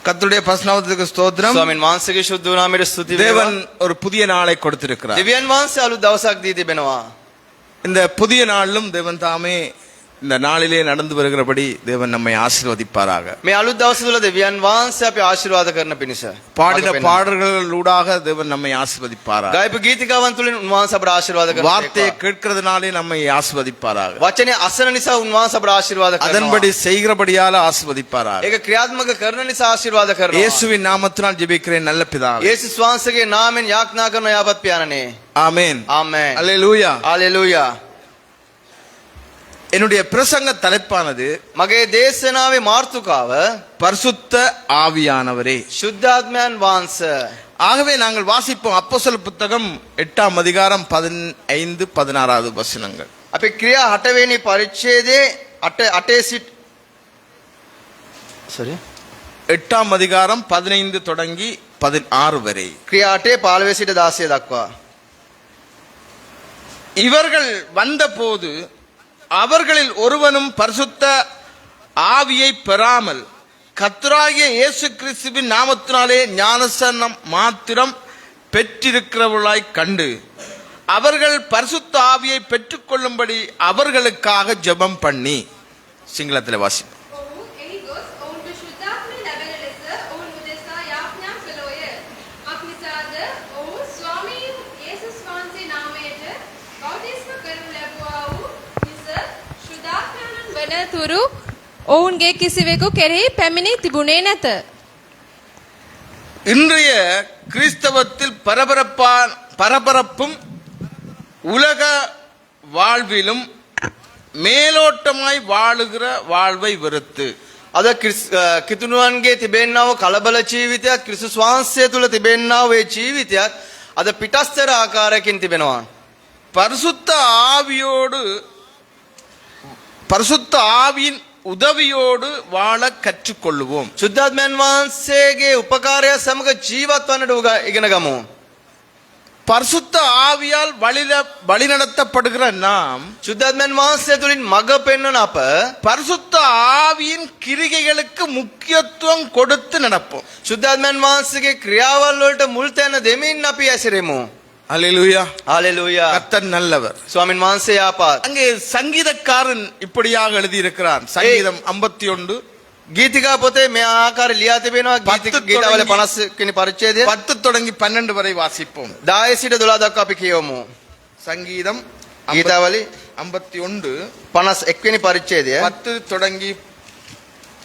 கர்த்தருடைய பரிசுத்த ஸ்தோத்திரம். ස්වාමීන් වහන්සේගේ ශුද්ධ නාමයට ස්තුති தேவன் වේවා. ஒரு புதிய நாளை கொடுத்திருக்கிறார். දෙවියන් වහන්සේ අලුත් දවසක් දී තිබෙනවා. இந்த புதிய நாளிலும் தேவன் தாமே இந்த நாளிலே நடந்து வருகிறபடி தேவன் நம்மை ஆசீர்வதிப்பாராக. මේ අලුත් දවස තුළ දෙවියන් වහන්සේ අපි ආශිර්වාද කරන පිණිස பாடின பாடல்களூடாக தேவன் நம்மை ஆசீர்வதிப்பாராக. ගායපු ගීතිකාවන් තුළින් උන්වහන්සේ අපට ආශිර්වාද කරනවා. வார்த்தையை கேட்கிறதுனாலே நம்மை ஆசீர்வதிப்பாராக. වචනේ අසන නිසා උන්වහන්සේ අපට ආශිර්වාද කරනවා. அதன்படி செய்கிறபடியால ஆசீர்வதிப்பாராக. ඒක ක්‍රියාත්මක කරන නිසා ආශිර්වාද කරනවා. இயேசுவின் நாமத்தினால் ஜெபிக்கிறேன் நல்ல பிதாவே. යේසුස් වහන්සේගේ නාමයෙන් යාඥා කරන යාපත් පියාණනේ. ஆமென். ආමේන්. அல்லேலூயா. හalleluya. என்னுடைய பிரசங்க தலைப்பானது මගේ දේශනාවේ මාතෘකාව பரிசுத்த ஆவியானவரே. ශුද්ධාත්මයන් වහන්සේ. ஆகவே நாங்கள் வாசிப்போம் அப்போஸ்தலர் புத்தகம் 8ஆம் அதிகாரம் 15 16வது வசனங்கள். අපි ක්‍රියා 8 වෙනි පරිච්ඡේදයේ 8 සිට 8ஆம் அதிகாரம் 15 தொடங்கி 16 வரை. ක්‍රියා 8 15 සිට 16 දක්වා. இவர்கள் வந்தபோது அவர்களில் ஒருவனும் பரிசுத்த ஆவியை பெறாமல் கர்த்தராகிய இயேசு கிறிஸ்துவின் நாமத்தினாலே ஞானஸ்நானம் மாத்திரம் பெற்றிருக்கிறவர்களாய் கண்டு அவர்கள் பரிசுத்த ஆவியை பெற்றுக்கொள்ளும்படி அவர்களுக்காக ஜெபம் பண்ணி. சிங்களத்தில் வாசி. තුරු ඔවුන්ගේ කිසිවෙකු කෙරෙහි පැමිණි තිබුණේ නැත. இன்றைய கிறிஸ்தவத்தில் பரபரப்பும் உலக வாழ்விலும் மேலோட்டமாய் வாழுகிற வாழ்வை வெறுத்து අද කිතුණුවන්ගේ තිබෙන්නා වූ කලබල ජීවිතයක් ක්‍රිස්තුස් වහන්සේ තුල තිබෙන්නා වූ ඒ ජීවිතයත් අද පිටස්තර ආකාරයකින් තිබෙනවා. பரிசுத்த ஆவியின் உதவியோடு வாழ கற்றுக்கொள்ளுவோம். සුද්ධාත්මයන් වහන්සේගේ උපකාරය සමග ජීවත් වන්නට ඉගෙන ගමු. பரிசுத்த ஆவியால் வழிநடத்தப்படுகிற நாம் සුද්ධාත්මයන් වහන්සේ තුලින් මඟ පෙන්වන අප பரிசுத்த ஆவியின் கிரிகைகளுக்கு முக்கியத்துவம் கொடுத்து நடப்போம். සුද්ධාත්මයන් වහන්සේගේ ක්‍රියාවල් වලට මුල් තැන දෙමින් අපි ඇසිරෙමු. அல்லேலூயா. ஹalleluya. கர்த்தர் நல்லவர். ස්වාමීන් වහන්සේ ආපාත්. அங்கே சங்கீதக்காரன் இப்படியாக எழுதி இருக்கிறான். சங்கீதம் 51 ගීතිකා පොතේ මේ ආකාරය ලියා තිබෙනවා. ගීතවල 50 වෙනි පරිච්ඡේදය 10 தொடங்கி 12 வரை வாசிப்போம். 10 සිට 12 දක්වා අපි කියවමු. சங்கீதம் ගීතවල 51 51 වෙනි පරිච්ඡේදය 10 தொடங்கி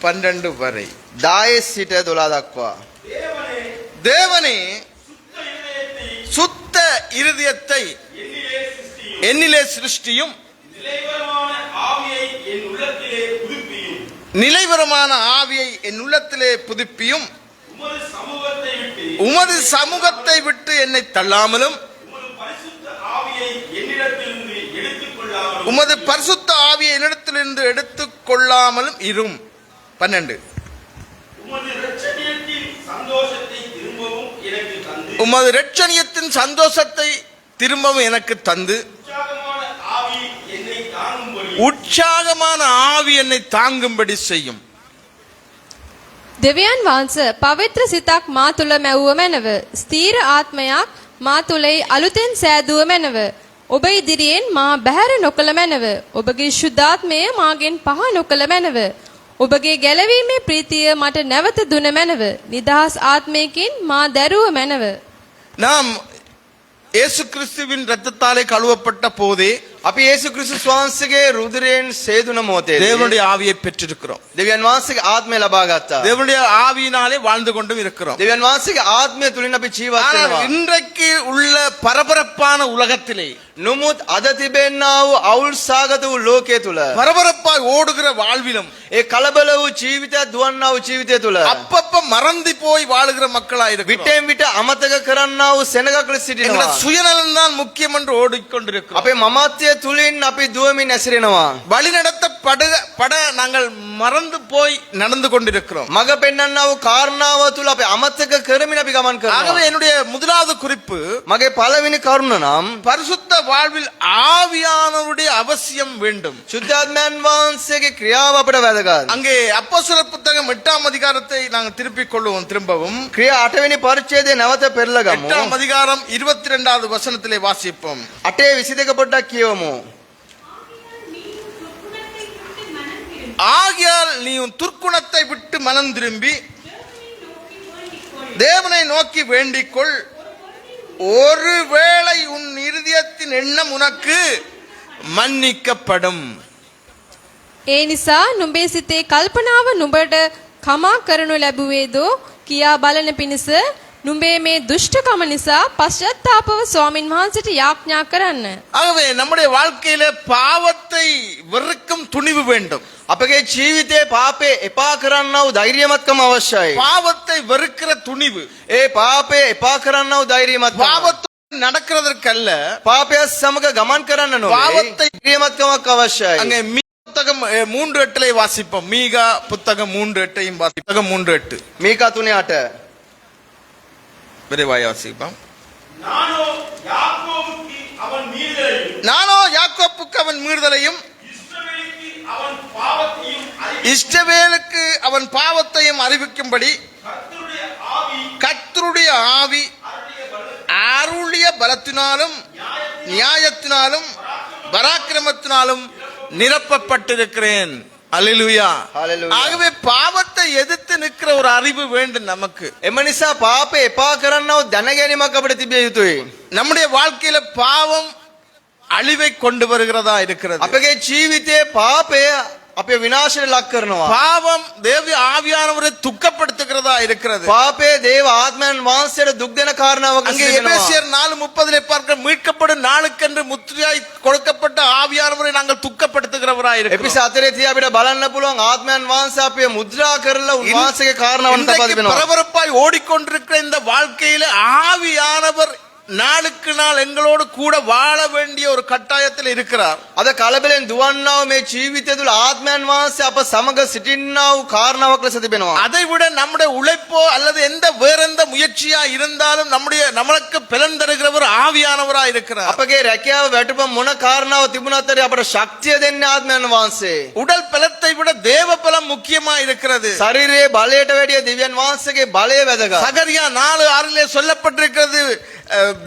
12 வரை. 10 සිට 12 දක්වා. தேவனே சுத்த இருதயத்தை என்னிலே சிருஷ்டியும் நிலைவரமான ஆவியை என் உள்ளத்திலே புதுப்பியும் உமது சமூகத்தை விட்டு என்னை தள்ளாமலும் உமது பரிசுத்த ஆவியை என்னிடத்திலிருந்து எடுத்துக் கொள்ளாமலும் இரும். 12 உமது இரட்சணியத்தின் சந்தோஷத்தை திரும்பவும் எனக்கு தந்து உற்சாகமான ஆவி என்னை தாங்கும்படி செய்யும். දෙවියන් වහන්සේ පවිත්‍ර සිතක් මා තුළ මැවුව මැනව. ස්ථීර ආත්මයක් මා තුළයි අලුතෙන් සෑදුව මැනව. ඔබ ඉදිරියෙන් මා බැහැර නොකළ මැනව. ඔබගේ ශුද්ධාත්මය මාගෙන් පහ නොකළ මැනව. ඔබගේ ගැලවීමේ ප්‍රීතිය මට නැවත දුන මැනව. නිදහස් ආත්මයකින් මා දැරුව මැනව. நாம் இயேசு கிறிஸ்துவின் இரத்தத்தாலே கழுவப்பட்ட போதே අපි යේසු ක්‍රිස්තුස් වහන්සේගේ රුධිරයෙන් සේදුන මොහොතේ தேவனுடைய ஆவியை பெற்றிருக்கிறோம். දෙවියන් වහන්සේගේ ආත්මය ලබා ගත්තා. தேவனுடைய ஆவியினாலே வாழ்ந்து கொண்டும் இருக்கிறோம். දෙවියන් වහන්සේගේ ආත්මය තුලින් අපි ජීවත් වෙනවා. இன்றைக்கு உள்ள பரபரப்பான உலகத்திலே නමුත් අද තිබෙන්නා වූ අවුල් සාගත වූ ලෝකයේ තුල பரபரப்பாய் ஓடுகிற வாழ்விலும் ඒ කලබල වූ ජීවිතයක් දුවන්නා වූ ජීවිතය තුල அப்பப்ப மறந்து போய் வாழுகிற மக்களாய் இருக்கிறோம். විටෙන් විට අමතක කරන්නා වූ සෙනගක් ලෙස සිටිනවා. சுயநலம் தான் முக்கியம் என்று ஓடிக்கொண்டிருக்கிறோம். අපේ මමත්වය ශක්තිය තුලින් අපි දුවමින් ඇසිරෙනවා. பட நாங்கள் மறந்து போய் நடந்து கொண்டிருக்கிறோம். මග පෙන්වන්නා වූ කාරණාව තුල අපි අමතක කරමින් අපි ගමන් ஆகவே කරනවා. என்னுடைய முதலாவது குறிப்பு මගේ පළවෙනි කරුණ නම් பரிசுத்த வாழ்வில் ஆவியானவருடைய அவசியம் வேண்டும். සුද්ධාත්මයන් වහන්සේගේ ක්‍රියාව අපට වැදගත්. அங்கே அப்போஸ்தலர் புத்தகம் 8ஆம் அதிகாரத்தை நாங்கள் திருப்பிக் கொள்வோம். திரும்பவும் ක්‍රියා 8 වෙනි පරිච්ඡේදය නැවත පෙරලා ගමු. 8ஆம் அதிகாரம் 22வது வசனத்திலே வாசிப்போம். 8:22 පොඩ්ඩක් කියවමු. ஆகையால் நீ உன் துர்க்குணத்தை விட்டு மனம் திரும்பி தேவனை நோக்கி வேண்டிக்கொள். ஒருவேளை உன் இருதயத்தின் எண்ணம் உனக்கு மன்னிக்கப்படும். ඒ නිසා නුඹේ සිතේ කල්පනාව නුඹට කමා කරනු ලැබුවේදෝ කියා බලන පිණිස නුඹේ මේ දුෂ්ටකම නිසා පශ්චාත්තාපව ස්වාමින් වහන්සේට යාඥා කරන්න. ஆகவே நம்முடைய வாழ்க்கையில பாவத்தை வெறுக்கும் துணிவு வேண்டும். අපගේ ජීවිතයේ පාපේ එපා කරන්නා වූ ධෛර්යමත්කම අවශ්‍යයි. பாவத்தை வெறுக்கிற துணிவு. ඒ පාපේ එපා කරන්නා වූ ධෛර්යමත්කම. பாவத்தோடு நடக்கிறதற்கல்ல, පාපයත් සමග ගමන් කරන්න නොවේ. පාපத்தை- ධෛර්යමත්කමක් අවශ්‍යයි. அங்கே புத்தகம் 3:8 வாசிப்போம். மீகா புத்தகம் 3:8 புத்தகம் 3:8 මේක 3:8 விரைவாய் வாசிப்போம். நானோ யாக்கோபுக்கு அவன் மீறுதலையும் நானோ யாக்கோப்புக்கு அவன் மீறுதலையும் இஸ்ரவேலுக்கு அவன் பாவத்தையும் இஸ்ரவேலுக்கு அவன் பாவத்தையும் அறிவிக்கும்படி கர்த்தருடைய ஆவி கர்த்தருடைய ஆவி அருளிய பலத்தினாலும் நியாயத்தினாலும் பராக்கிரமத்தினாலும் நிரப்பப்பட்டிருக்கிறேன். அல்லேலூயா. Hallelujah. ஆகவே பாவத்தை எதிர்த்து நிற்கிற ஒரு அறிவு வேண்டும் நமக்கு. එම නිසා පාපේ එපා කරන්නා වූ දැනගැනීමක් අපිට තිබිය යුතුයි. நம்முடைய வாழ்க்கையில பாவம் அழிவை கொண்டு வருகிறதா இருக்கிறது. අපගේ ජීවිතයේ පාපය අපේ විනාශයට ලක් කරනවා. பாவம் தேவ ஆவியானவரை துக்கப்படுத்துகிறதா இருக்கிறது. පාපේ දේව ආත්මයන් වහන්සේට දුක් දෙන කාරණාවක් அங்கே සිදෙනවා. எபேசியர் 4:30 பார்க்க மீட்கப்படும் நாளுக்கென்று முத்திரையாய் கொடுக்கப்பட்ட ஆவியானவரை நாங்கள் துக்கப்படுத்துகிறவராய் இருக்கிறோம். එපිස 4 තියා අපිට බලන්න පුළුවන් ආත්මයන් වහන්සේ අපේ මුද්‍රා කරලා උන්වහන්සේගේ කාරණාවන් තබා இன்றைக்கு දෙනවා. பரபரப்பாய் ஓடிக்கொண்டிருக்கிற இந்த வாழ்க்கையில ஆவியானவர் நாளுக்கு நாள் எங்களோடு கூட வாழ வேண்டிய ஒரு கட்டாயத்தில் இருக்கிறார். අද කලබලෙන් දුවන්නා වූ මේ ජීවිතය තුළ ආත්මයන් වහන්සේ අප සමග සිටින්නා වූ කාරණාවක් ලෙස තිබෙනවා. அதை விட நம்முடைய உழைப்போ அல்லது வேற எந்த முயற்சியா இருந்தாலும் நமக்கு பலன் தருகிறவர் ஆவியானவரா இருக்கிறார். අපගේ රැකියාව වැටුප මොන කාරණාව තිබුණත් අපට ශක්තිය දෙන්නේ ආත්මයන් වහන්සේ. உடல் பலத்தை விட தேவ பலம் முக்கியமா இருக்கிறது. ශරීරයේ බලයට වැඩිය දිව්‍යන් වහන්සේගේ බලය වැදගත්. சகரியா 4:6 சொல்லப்பட்டிருக்கிறது,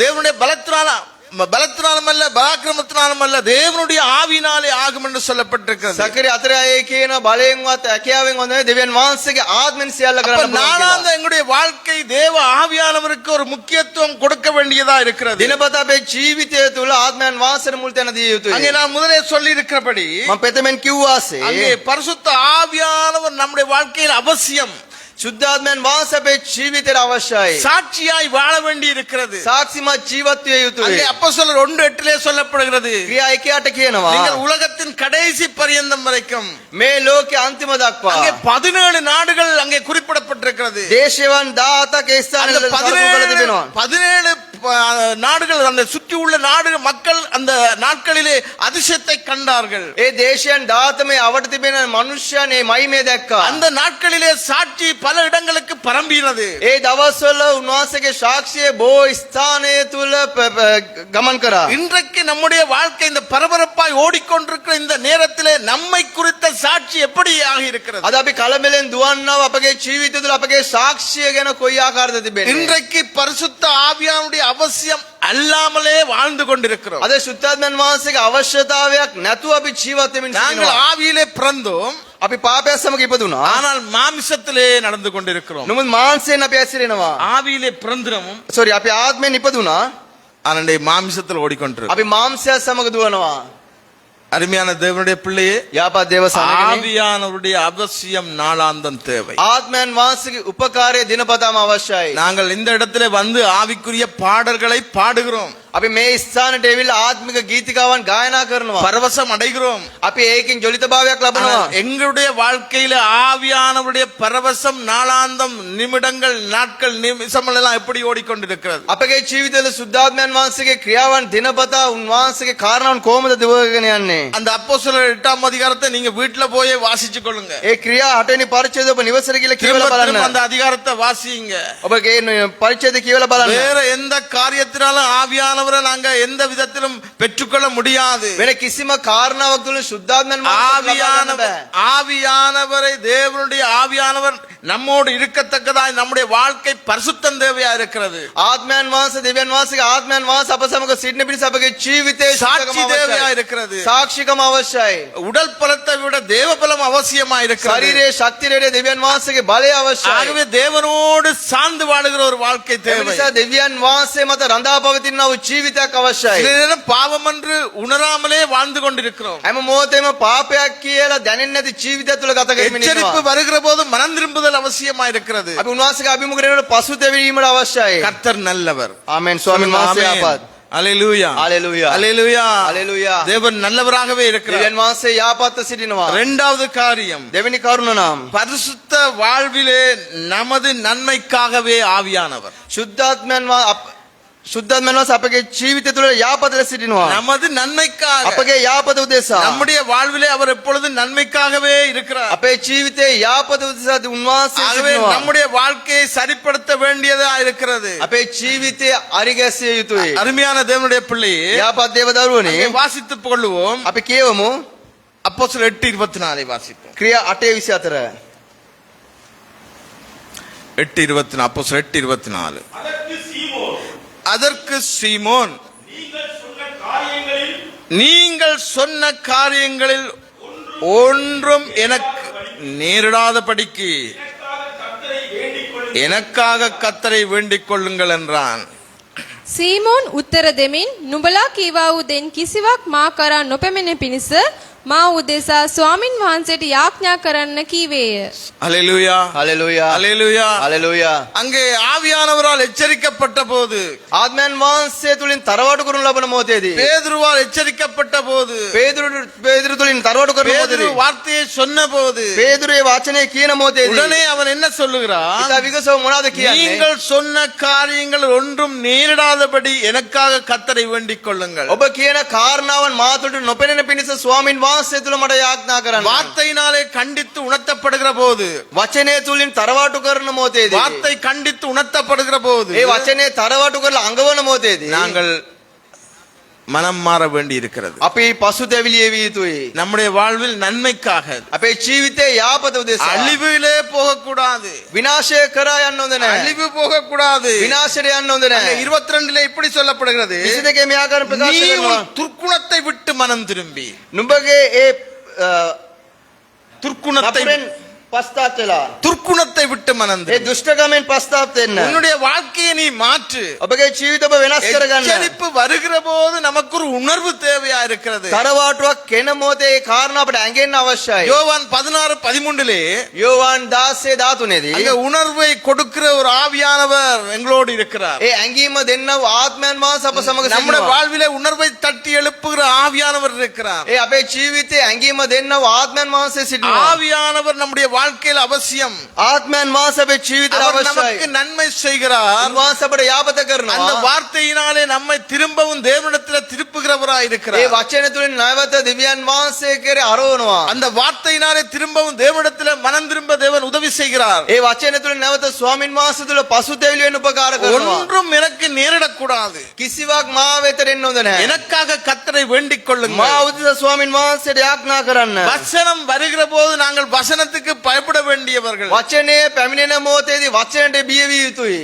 தேவனுடைய பலத்தினாலும் அல்ல பராக்கிரமத்தினாலும் அல்ல தேவனுடைய ஆவியினாலே ஆகும் என்று சொல்லப்பட்டிருக்கிறது. සකරි 4:6 කියන බලයෙන්වත් හැකියාවෙන් හොඳ නෙවෙයි දිව්‍යන් වහන්සේගේ ආත්මෙන් සියල්ල அப்ப කරන්න පුළුවන්. நாளாந்த எங்களுடைய வாழ்க்கை தேவ ஆவியானவருக்கு ஒரு முக்கியத்துவம் கொடுக்க வேண்டியதா இருக்கிறது. දිනපත අපේ ජීවිතය තුළ ආත්මයන් වහන්සේට මුල් තැන දිය යුතුයි. அங்கே நான் முதலே சொல்லி இருக்கிறபடி මම පෙතෙමෙන් කිව්වාසේ அங்கே பரிசுத்த ஆவியானவர் நம்முடைய வாழ்க்கையில் அவசியம். සුද්ධාත්මයන් වහන්සේ අපේ ජීවිතයට අවශ්‍යයි. சாட்சியாய் வாழ வேண்டி இருக்கிறது. සාක්ෂිමත් ජීවත් විය යුතුයි. அங்கே அப்போஸ்தலர் 1:8 சொல்லப்படுகிறது, ක්‍රියා 1:8 කියනවා நீங்கள் உலகத்தின் கடைசி பரியந்தம் வரைக்கும். මේ ලෝකේ අන්තිම දක්වා அங்கே 17 நாடுகள் அங்கே குறிப்பிடப்பட்டிருக்கிறது. දේශවන් 17ක් ඒ அந்த ස්ථානවල සරසු කරලා තිබෙනවා. 17 நாடுகள், அந்த சுற்றி உள்ள மக்கள் அந்த நாட்களிலே அதிசயத்தை கண்டார்கள். ඒ දේශයන් 17 අවට තිබෙන මනුෂ්‍යයන් ඒ මහිමය දැක්කා. அந்த நாட்களிலே சாட்சி பல இடங்களுக்கு பரம்பினது. ඒ දවස්වල උන්වහන්සේගේ සාක්ෂිය බොහෝ ස්ථානය තුල ගමන් කරා. இன்றைக்கு நம்முடைய வாழ்க்கை இந்த பரபரப்பாய் ஓடிக்கொண்டிருக்கிற இந்த நேரத்திலே நம்மை குறித்த சாட்சி எப்படி ஆகி இருக்கிறது? අද අපි කලබලෙන් දුවන්නව අපගේ ජීවිතය තුළ අපගේ සාක්ෂිය ගැන කොයි ආකාරද තිබෙන්නේ? இன்றைக்கு பரிசுத்த ஆவியானுடைய அவசியம் அல்லாமலே வாழ்ந்து கொண்டிருக்கிறோம். අද සුද්ධාත්මයන් වහන්සේගේ අවශ්‍යතාවයක් නැතුව අපි ජීවත් වෙමින් நாங்கள் සිටිනවා. ஆவியிலே பிறந்தோம், අපි පාපයත් සමග ඉපදුනා. ஆனால் மாமிசத்திலே நடந்து கொண்டிருக்கிறோம். නමුත් මාංශයෙන් අපි ඇසිරෙනවා. ஆவியிலே பிறந்திரமும் සෝරි අපි ආත්මයෙන් ඉපදුනා. ஆனால் மாமிசத்தில் ஓடிக்கொண்டிருக்கிறோம். අපි මාංශයත් සමග දුවනවා. அருமையான தேவனுடைய பிள்ளையே, යාපත් දේව සමගනේ ஆவியானவருடைய அவசியம் நாளாந்தம் தேவை. ආත්මයන් වහන්සේගේ උපකාරය දිනපතාම අවශ්‍යයි. நாங்கள் இந்த இடத்திலே வந்து ஆவிக்குரிய பாடல்களை பாடுகிறோம். අපි මේ ස්ථානට ඇවිල්ලා ආත්මික ගීතිකාවන් ගායනා කරනවා. பரவசம் அடைகிறோம். අපි ඒකෙන් ජොලිතභාවයක් ලබනවා. ஆனால் எங்களுடைய வாழ்க்கையில ஆவியானவருடைய பரவசம் நாளாந்தம் நிமிடங்கள் நாட்கள் நிமிஷங்கள் எல்லாம் எப்படி ஓடிக்கொண்டிருக்கிறது? අපගේ ජීවිතවල සුද්ධාත්මයන් වහන්සේගේ ක්‍රියාවන් දිනපතා උන්වහන්සේගේ කාරණාවන් කොහොමද දිවගෙන යන්නේ? அந்த அப்போஸ்தலர் 8ஆம் அதிகாரத்தை நீங்க வீட்டுல போய் வாசிச்சு கொள்ளுங்க. ඒ ක්‍රියා 8 වෙනි පරිච්ඡේදය ඔබ නිවසට ගිහලා කියවලා திரும்ப திரும்ப බලන්න. அந்த அதிகாரத்தை வாசிங்க. ඔබගේ පරිච්ඡේදය කියවලා බලන්න. வேற எந்த காரியத்தினாலும் ஆவியானவரை நாங்க எந்த விதத்திலும் பெற்றுக்கொள்ள முடியாது. වෙන කිසිම කාරණාවක් තුළ සුද්ධාත්මයන් ஆவியானவரை தேவனுடைய ஆவியானவர் நம்மோடு இருக்கத்தக்கதாய் நம்முடைய வாழ்க்கை பரிசுத்தம் தேவையா இருக்கிறது. ආත්මයන් වහන්සේ දෙවියන් වහන්සේගේ ආත්මයන් වහන්සේ අප සමග සිටින පිණිස අපගේ ජීවිතයේ சாட்சி தேவையா இருக்கிறது. සාක්ෂිකම අවශ්‍යයි. உடல் பலத்தை விட தேவ பலம் அவசியமா இருக்கிறது. ශරීරයේ ශක්තියට දෙවියන් වහන්සේගේ බලය අවශ්‍යයි. ஆகவே தேவனோடு சார்ந்து வாழுகிற ஒரு வாழ்க்கை ඒ தேவை. නිසා දෙවියන් වහන්සේ මත රඳා පවතිනා වූ ජීවිතයක් අවශ්‍යයි. சில நேரம் பாவம் என்று உணராமலே வாழ்ந்து கொண்டிருக்கிறோம். හැම මොහොතේම පාපයක් කියලා දැනෙන්නේ නැති ජීවිතය තුළ ගත කරමින් எச்சரிப்பு ඉන්නවා. வருகிற போது மனம் திரும்புதல் அவசியமா இருக்கிறது. අපි උන්වහන්සේගේ අභිමුඛයට පසුතැවීමට අවශ්‍යයි. கர்த்தர் நல்லவர். ආමෙන්. ස්වාමීන් වහන්සේ ආපත්. அல்லேலூயா. ஹalleluya. அல்லேலூயா. ஹalleluya. தேவன் நல்லவராகவே இருக்கிறார். දෙවියන් වහන්සේ යාපත්ව සිටිනවා. இரண்டாவது காரியம், දෙවෙනි කරුණ නම් பரிசுத்த வாழ்விலே நமது நன்மைக்காகவே ஆவியானவர். සුද්ධාත්මයන් වහන්සේ අපගේ ජීවිතය තුළ යාපතට සිටිනවා. நமது நன்மைக்காக. අපගේ යාපත උදෙසා. நம்முடைய வாழ்விலே அவர் எப்பொழுது நன்மைக்காகவே இருக்கிறார். අපේ ජීවිතයේ යාපත උදෙසා උන්වහන්සේ ஆகவே සිටිනවා. நம்முடைய வாழ்க்கையை சரிப்படுத்த வேண்டியதா இருக்கிறது. අපේ ජීවිතය අරිගැසිය යුතුයි. அருமையான தேவனுடைய பிள்ளையே, යාපත් දේව දරුවනේ அங்கே வாசித்துக் கொள்வோம். අපි කියවමු அப்போஸ்தலர் 8:24 வாசிப்போம். ක්‍රියා 8:24. 8:24 அப்போஸ்தலர் 8:24. அதற்கு சீமோன், அதற்கு சீமோன், நீங்கள் சொன்ன காரியங்களில் நீங்கள் சொன்ன காரியங்களில் ஒன்றும் எனக்கு நேரிடாதபடிக்கு எனக்காக கர்த்தரை வேண்டிக் கொள்ளுங்கள் என்றான். සීමෝන් උත්තර දෙමින් නුඹලා කීවා වූ දෙන් කිසිවක් මා කරා නොපැමිණෙන පිණිස මා උදෙසා ස්වාමින් වහන්සේට යාඥා කරන්න කීවේය. அல்லேலூயா. හalleluya. அல்லேலூயா. හalleluya. அங்கே ஆவியானவரால் எச்சரிக்கப்பட்ட போது, ආත්මයන් වහන්සේ තුලින් තරවටු කරනු ලබන මොහොතේදී பேதுருவால் எச்சரிக்கப்பட்ட போது, පේදුරු තුලින් තරවටු කරන பேதுரு මොහොතේදී வார்த்தையை சொன்ன போது පේදුරුවේ වචනේ කියන මොහොතේදී உடனே அவன் என்ன சொல்லுகிறான்? ඉතා විගසව මොනවද කියන්නේ? நீங்கள் சொன்ன காரியங்கள் ஒன்றும் நேரிடாதபடி எனக்காக கர்த்தரை வேண்டிக் கொள்ளுங்கள். ඔබ කියන කාරණාවන් මා තුළට නොපෙනෙන පිණිස ස්වාමින් වහන්සේ තුල මට යාඥා කරන්න. வார்த்தையினாலே கண்டித்து உணர்த்தப்படுகிற போது, වචනය තුලින් තරවටු කරන මොහොතේදී வார்த்தை கண்டித்து உணர்த்தப்படுகிற போது ඒ වචනේ තරවටු කරලා අඟවන මොහොතේදී நாங்கள் மனம் மாற வேண்டி இருக்கிறது. අපි පසුතැවිලිය විය යුතුයි. நம்முடைய வாழ்வில் நன்மைக்காக, අපේ ජීවිතේ යාපත උදෙසා அழிவிலே போகக்கூடாது. විනාශය කරා යන්න හොඳ නැහැ. அழிவு போகக்கூடாது. විනාශයට යන්න හොඳ அங்கே නැහැ. 22 இப்படி சொல்லப்படுகிறது, 22 මේ ආකාරයෙන් ප්‍රකාශ நீ කරනවා. உன் துர்க்குணத்தை விட்டு மனம் திரும்பி, නුඹගේ ඒ துர்க்குணத்தை නපුරෙන් පස්තාප් වෙලා துர்க்குணத்தை விட்டு மனம் ඒ திரும்பி, දුෂ්ටකමෙන් පස්තාප් වෙන්න. உன்னுடைய வாழ்க்கையை நீ மாற்று. ඔබගේ ජීවිත ඔබ වෙනස් කරගන්න. எச்சரிப்பு வருகிற போது நமக்கு ஒரு உணர்வு தேவையா இருக்கிறது. තරවාටුවක් කෙන මොහොතේ ඒ කාරණා අපට ඇඟෙන්න අවශ්‍යයි. யோவான் 16:13 යෝවාන් 16:13 දී அங்க உணர்வை கொடுக்கிற ஒரு ஆவியானவர் எங்களோடு இருக்கிறார். ඒ ඇඟීම දෙන්නව ආත්මයන් වහන්සේ අප සමග நம்முடைய සිටිනවා. வாழ்விலே உணர்வை தட்டி எழுப்புகிற ஆவியானவர் இருக்கிறார். ඒ අපේ ජීවිතේ ඇඟීම දෙන්නව ආත්මයන් වහන්සේ සිටිනවා. ஆவியானவர் நம்முடைய வாழ்க்கையில் அவசியம். ආත්මයන් වහන්සේ අපේ ජීවිතයට அவர் நமக்கு අවශ්‍යයි. நன்மை செய்கிறார். උන්වහන්සේ අපට යාපත அந்த කරනවා. வார்த்தையினாலே நம்மை திரும்பவும் தேவனிடத்தில் திருப்புகிறவராய் ඒ இருக்கிறார். වචන තුලින් නැවත දෙවියන් වහන්සේ කෙරේ අරවනවා. அந்த வார்த்தையினாலே திரும்பவும் தேவனிடத்தில் மனம் திரும்ப தேவன் உதவி செய்கிறார். ඒ වචන තුලින් නැවත ස්වාමින් වහන්සේ තුල පසුතැවිලි වෙන්න උපකාර කරනවා. ஒன்றும் எனக்கு நேரிடக்கூடாது. කිසිවක් මා වෙතට එන්න හොඳ නැහැ. எனக்காக கர்த்தரை வேண்டிக் මා கொள்ளுங்கள். උදෙසා ස්වාමින් වහන්සේට යාඥා කරන්න. வசனம் வருகிற போது நாங்கள் வசனத்துக்கு பயப்பட வேண்டியவர்கள். වචනේ පැමිණෙන මොහොතේදී වචනට බිය විය යුතුයි.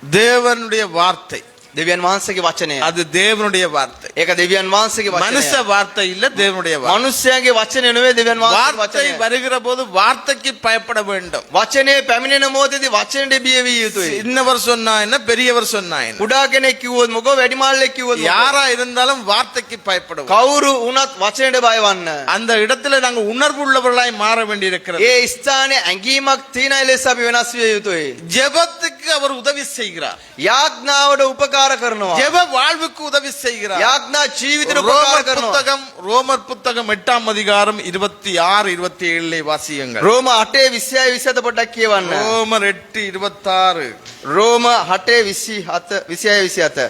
தேவனுடைய வார்த்தை දෙවියන් වහන්සේගේ වචනය. அது தேவனுடைய வார்த்தை. ඒක දෙවියන් වහන්සේගේ மனுஷ වචනය. வார்த்தை இல்ல, தேவனுடைய வார்த்தை. මනුෂ්‍යයාගේ වචනය නෙවෙයි දෙවියන් වහන්සේගේ வார்த்தை වචනය. வருகிற போது வார்த்தைக்கு பயப்பட வேண்டும். වචනේ පැමිණෙන මොහොතේදී වචනට බිය විය යුතුයි. சின்னவர் சொன்னா என்ன, பெரியவர் சொன்னா என்ன, කුඩා කෙනෙක් කිව්වොත් මොකෝ වැඩිමාල්ලෙක් කිව්වොත් මොකෝ? யாரா இருந்தாலும் வார்த்தைக்கு பயப்படுவோம். කවුරු වුණත් වචනයට බය වන්න. அந்த இடத்துல நாங்க உணர்வு உள்ளவர்களாய் மாற வேண்டியிருக்கிறது. ඒ ස්ථානයේ ඇඟීමක් තියෙන ලෙස අපි වෙනස් විය යුතුයි. ஜெபத்துக்கு அவர் உதவி செய்கிறார். යාඥාවට උපකාර කරනවා. ஜெப வாழ்வுக்கு உதவி செய்கிறார். යාඥා ජීවිතයට උපකාර කරනවා. ரோமர் புத்தகம் 8ஆம் அதிகாரம் 26 27 வாசியுங்கள். රෝම 8:26 පොඩ්ඩක් කියවන්න. ரோமர் 8:26. රෝම 8:27.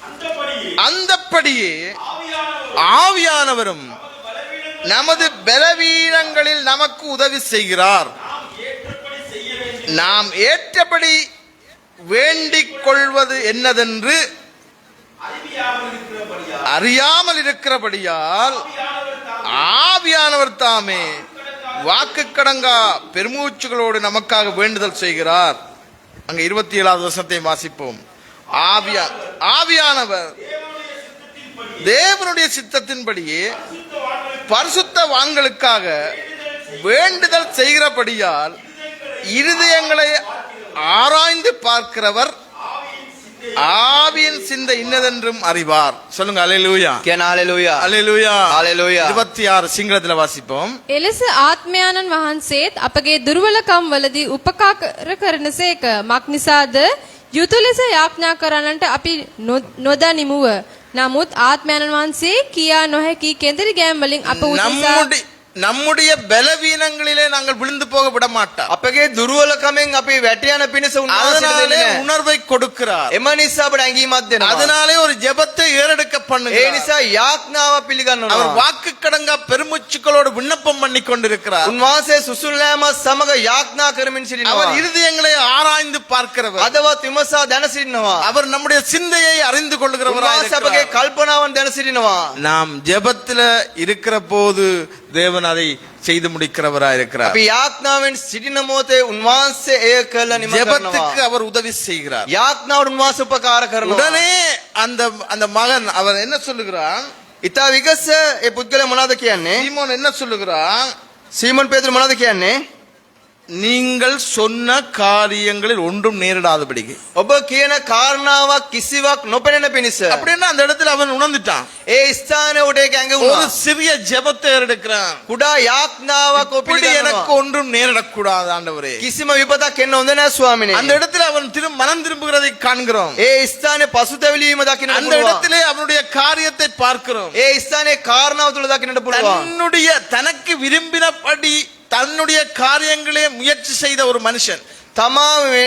அந்தபடியே அந்தப்படியே ஆவியானவர் ஆவியானவரும் நமது பலவீனங்களில் நமக்கு உதவி செய்கிறார். ஏற்றபடி செய்ய வேண்டிய நாம் ஏற்றபடி வேண்டிக் கொள்வது என்னதென்று அறியாமல் இருக்கிறபடியால் ஆவியானவர் தாமே வாக்கு கடங்கா பெருமூச்சுகளோடு நமக்காக வேண்டுதல் செய்கிறார். அங்க 27வது வசனத்தை வாசிப்போம். ஆவியானவர் தேவனுடைய சித்தத்தின்படியே பரிசுத்தவான்களுக்காக வேண்டுதல் செய்கிறபடியால் இருதயங்களை ஆராய்ந்து பார்க்கிறவர் ஆவியின் சிந்தை இன்னதென்றும் அறிவார். சொல்லுங்க அல்லேலூயா. කියන හalleluya. அல்லேலூயா. හalleluya. 26 සිංහලத்தில் வாசிப்போம். එලෙස ආත්මයාණන් වහන්සේත් අපගේ දුර්වලකම් වලදී උපකාර කරනසේක මක් නිසාද යුතු ලෙස යාඥා කරන්නට අපි නොදනිමුව. නමුත් ආත්මයාණන් වහන්සේ කියා නොහැකි කෙඳිරි ගෑම් වලින් අප උදෙසා நம்முடைய பலவீனங்களிலே நாங்கள் விழுந்து போக விட மாட்டார். අපගේ දුර්වලකමෙන් අපි වැට යන පිණිස උන්වහන්සේට அதனாலே දෙන්නේ නැහැ. உணர்வை கொடுக்கிறார். එම නිසා අපට ඇඟීමක් දෙනවා. அதனாலே ஒரு ஜெபத்தை ஏறெடுக்க ඒ பண்ணுகிறார். නිසා යාඥාව அவர் පිළිගන්නවා. வாக்கு கடங்கா பெருமூச்சுக்களோடு விண்ணப்பம் பண்ணி கொண்டிருக்கிறார். උන්වහන්සේ සුසුල්ලෑමත් සමග යාඥා කරමින් සිටිනවා. அவர் இருதயங்களை ஆராய்ந்து பார்க்கிறவர். අදවත් විමසා දැන සිටිනවා. அவர் நம்முடைய சிந்தையை அறிந்து கொள்கிறவராய் උන්වහන්සේ අපගේ இருக்கிறார். කල්පනාවන් දැන සිටිනවා. நாம் ஜெபத்துல இருக்கிற போது தேவன் அதை செய்து முடிக்கிறவராய் இருக்கிறார். අපි යාඥාවෙන් සිටින මොහොතේ උන්වහන්සේ එය කළ නිම ஜெபத்துக்கு කරනවා. அவர் உதவி செய்கிறார். යාඥාවට උන්වහන්සේ උපකාර කරනවා. உடனே அந்த மகன் அவர் என்ன சொல்லுகிறான்? ඉතා විගස ඒ පුද්ගලයා මොනවද කියන්නේ? சீமோன் என்ன சொல்லுகிறான்? සීමොන් පේතුරු මොනවද කියන්නේ? நீங்கள் சொன்ன காரியங்களில் ஒன்றும் நேரிடாதபடிக்கு. ඔබ කියන කාරණාවක් කිසිවක් නොපෙනෙන පිණිස. அப்படின்னா அந்த இடத்துல அவன் உணர்ந்துட்டான். ඒ ස්ථානයේ උඩ ඒක ඇඟ ஒரு වුණා. சிறிய ஜெபத்தை எடுக்கிறான். කුඩා යාඥාවක් ඔබ இப்படி எனக்கு පිළිගන්නවා. ஒன்றும் நேரிடக்கூடாது ஆண்டவரே. කිසිම විපතක් එන්න හොඳ නැහැ ස්වාමිනේ. அந்த இடத்துல அவன் மனம் திரும்புகிறதை காண்கிறோம். ඒ ස්ථානයේ පසුතැවිලීම දකින්නට அந்த පුළුවන්. இடத்திலே அவனுடைய காரியத்தை பார்க்கிறோம். ඒ ස්ථානයේ කාරණාව තුල දකින්නට පුළුවන්. தனக்கு விரும்பினபடி தன்னுடைய காரியங்களே முயற்சி செய்த ஒரு மனுஷன், තමා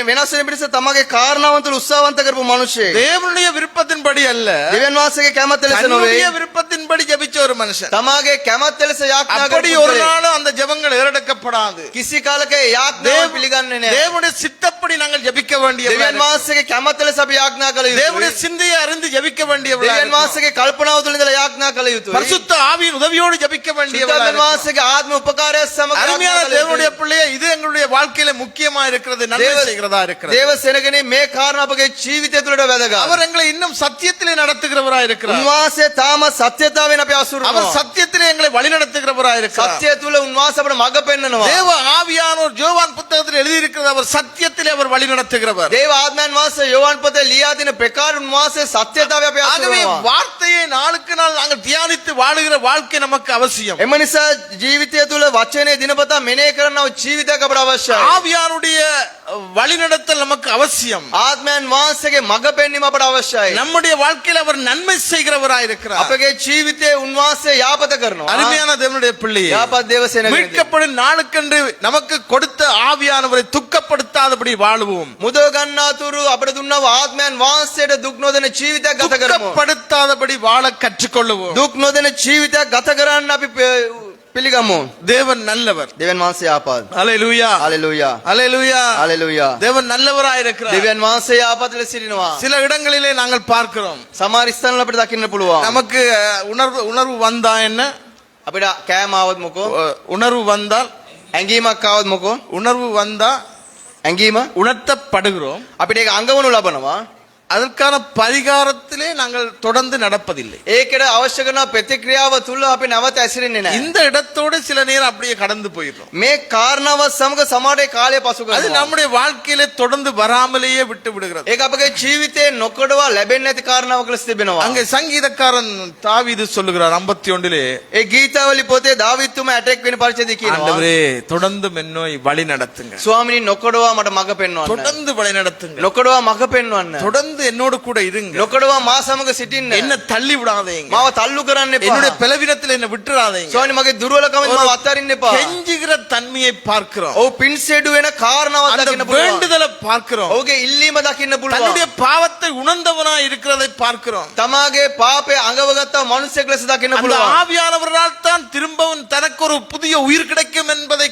වෙනස් වෙන පිණිස තමගේ කාරණාවන් තුල උත්සාහවන්ත කරපු මිනිසෙක්. தேவனுடைய விருப்பத்தின்படி அல்ல, දෙවියන් වහන්සේගේ කැමැත්ත ලෙස தன்னுடைய නොවේ. விருப்பத்தின்படி ஜெபிச்ச ஒரு மனுஷன். තමාගේ කැමැත්ත ලෙස යාඥා அப்படி කරපු ஒரு පුද්ගලයෙක්. நாளும் அந்த ஜெபங்கள் ஏறெடுக்கப்படாது. කිසි කාලක ඒ යාඥාව පිළිගන්නේ නැහැ. தேவனுடைய சித்தப்படி நாங்கள் ஜெபிக்க வேண்டிய, දෙවියන් වහන්සේගේ කැමැත්ත ලෙස අපි යාඥා කළ தேவனுடைய යුතුයි. சிந்தையை அறிந்து ஜெபிக்க வேண்டிய, දෙවියන් වහන්සේගේ කල්පනාව තුළ ඉඳලා යාඥා කළ යුතුයි. பரிசுத்த ஆவியின் உதவியோடு ஜெபிக்க வேண்டிய. දෙවියන් වහන්සේගේ ආත්ම උපකාරය සමග அருமையான යාඥා කළ தேவனுடைய යුතුයි. பிள்ளையே, இது எங்களுடைய வாழ்க்கையில முக்கியமா இருக்கிறது, நன்மை செய்கிறதா இருக்கிறது. දේව සෙනගනේ මේ කාරණා අපගේ ජීවිතය තුළට වැදගත්. அவர் எங்களை இன்னும் சத்தியத்திலே நடத்துகிறவராய் இருக்கிறார். උන්වහන්සේ තාම සත්‍යතාවෙන් අපි අසුරනවා. அவர் சத்தியத்திலே எங்களை வழி நடத்துகிறவராய் இருக்கிறார். සත්‍යය තුළ උන්වහන්සේ අපට මඟ පෙන්නනවා. தேவ ஆவியானோர் யோவான் புத்தகத்தில் எழுதி இருக்கிறது, அவர் சத்தியத்திலே அவர் வழி நடத்துகிறவர். දේව ආත්මයන් වහන්සේ යෝவான் පොතේ ලියා දෙන ප්‍රකාර උන්වහන්සේ සත්‍යතාවය අපි ஆகவே අසුරනවා. வார்த்தையை நாளுக்கு நாள் நாங்கள் தியானித்து வாழுகிற வாழ்க்கை நமக்கு அவசியம். එම නිසා ජීවිතය තුළ වචනේ දිනපතා මෙනෙහි කරනව ජීවිතයක් අපට අවශ්‍යයි. ஆவியானுடைய வழிநடத்தல் நமக்கு அவசியம். ආත්මයන් වහන්සේගේ මඟ පෙන්වීම අපට අවශ්‍යයි. நம்முடைய வாழ்க்கையில் அவர் நன்மை செய்கிறவராய் இருக்கிறார். අපගේ ජීවිතයේ උන්වහන්සේ යාපත කරනවා. அருமையான தேவனுடைய பிள்ளையே, යාපත් දේව සෙනගනේ. மீட்கப்படும் நாளுக்கென்று நமக்கு கொடுத்த ஆவியானவரை துக்கப்படுத்தாதபடி வாழுவோம். මුදව ගන්නාතුරු අපට දුන්නව ආත්මයන් වහන්සේට දුක් නොදෙන ජීවිතයක් ගත කරමු. துக்கப்படுத்தாதபடி வாழ கற்றுக்கொள்ளுவோம். දුක් නොදෙන ජීවිතයක් ගත කරන්න අපි පිළිගමු. தேவன் நல்லவர். දෙවියන් වහන්සේ යාපත්. அல்லேலூயா, හalleluya. அல்லேலூயா. හalleluya. தேவன் நல்லவராய் இருக்கிறார். දෙවියන් වහන්සේ යාපත් ලෙස සිටිනවා. சில இடங்களிலே நாங்கள் பார்க்கிறோம், සමහර ස්ථානවල අපිට දකින්න පුළුවන්. நமக்கு உணர்வு வந்தா என்ன, අපිට කෑම ආවොත් මොකෝ? உணர்வு வந்தால், ඇඟීමක් ආවොත් මොකෝ? உணர்வு வந்தா ඇඟීම உணர்த்தப்படுகிறோம். අපිට ඒක අංගවනු ලබනවා. அதற்கான பரிகாரத்திலே நாங்கள் தொடர்ந்து நடப்பதில்லை. ඒකට අවශ්‍ය කරන ප්‍රතික්‍රියාව තුල අපි නැවත ඇසිරෙන්නේ නැහැ. இந்த இடத்தோடு சில நேரம் அப்படியே கடந்து போயிடும். මේ කාරණාවත් සමග සමහරේ කාලය පසු அது කරනවා. நம்முடைய வாழ்க்கையிலே தொடர்ந்து வராமலேயே விட்டு விடுகிறது. ඒක අපගේ ජීවිතේ නොකඩවා ලැබෙන්නේ නැති කාරණාවක් ලෙස තිබෙනවා. அங்கே சங்கீதக்காரன் தாவீது சொல்லுகிறார் 51 ඒ ගීතාවලි පොතේ දාවිත්තුම ඇටෙක් වෙන පරිච්ඡේදය කියනවා. ஆண்டவரே தொடர்ந்து மென்னோய் வழி நடத்துங்க, ස්වාමිනී නොකඩවා මට මඟ පෙන්වන්න. தொடர்ந்து வழி நடத்துங்க, නොකඩවා මඟ පෙන්වන්න. தொடர்ந்து என்னோடு கூட இருங்க, නොකඩවා මා සමග සිටින්න. என்ன தள்ளி விடாதீங்க, මාව තල්ලු කරන්න என்னுடைய එපා. பலவீனத்தில் என்ன விட்டுறாதீங்க. ස්වාමිනී මගේ දුර්වලකම මාව අත්හරින්න එපා. கெஞ்சுகிற தன்மையை பார்க்கிறோம், ඔව් පින්සෙඩු වෙන කාරණාවක් அந்த දකින්න පුළුවන්. வேண்டுதலை பார்க்கிறோம், ඔහුගේ ඉල්ලීම දකින්න පුළුවන්. தன்னுடைய பாவத்தை உணர்ந்தவனாய் இருக்கிறதை பார்க்கிறோம். තමාගේ පාපේ අඟවගත්ත මනුස්සයෙක් ලෙස දකින්න அந்த පුළුවන්. ஆவியானவரால் தான் திரும்பவும் தனக்கு ஒரு புதிய உயிர் கிடைக்கும் என்பதை